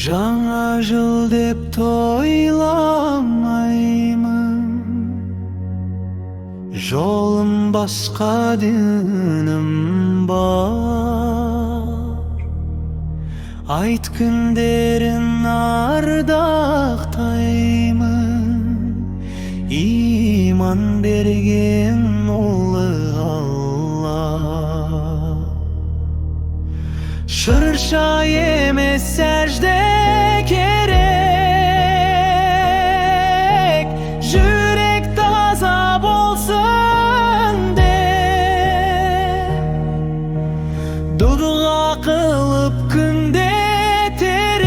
Жаңа жыл деп тойламаймын, жолым басқа дінім бар. Айт күндерін ардақтаймын, иман берген ұлы Алла. Шырша емес сәжде керек, жүрек таза болсын деп, дұға қылып күнде терек.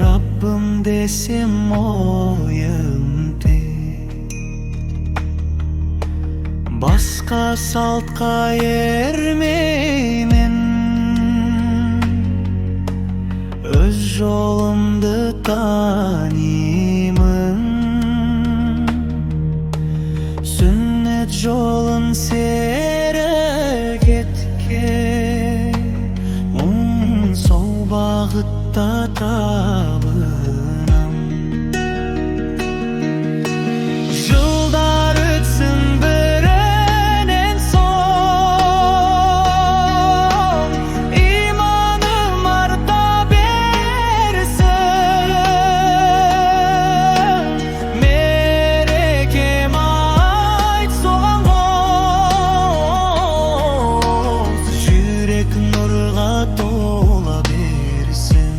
Раббым десем ойым тек, басқа салтқа ермеймін, өз жолымды танимын. Сүннет жолын серік еткен, сол бағытта табынам. Жылдар өтсін бірінен соң, иманым арта берсін. Мерекем айт соған қос, жүрек нұрға тола берсін.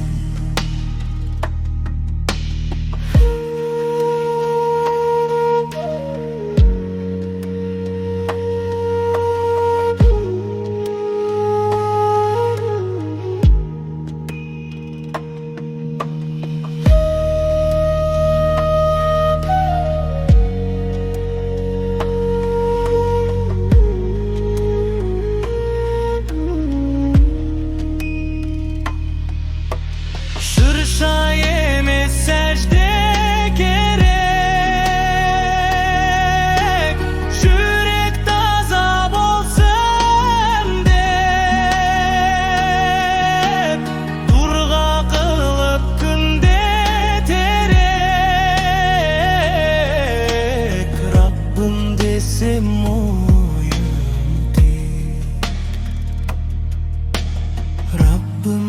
Шырша емес сәжде керек, жүрек таза болсын деп, дұға қылып күнде терек. Раббым десем ойым тек, Раббым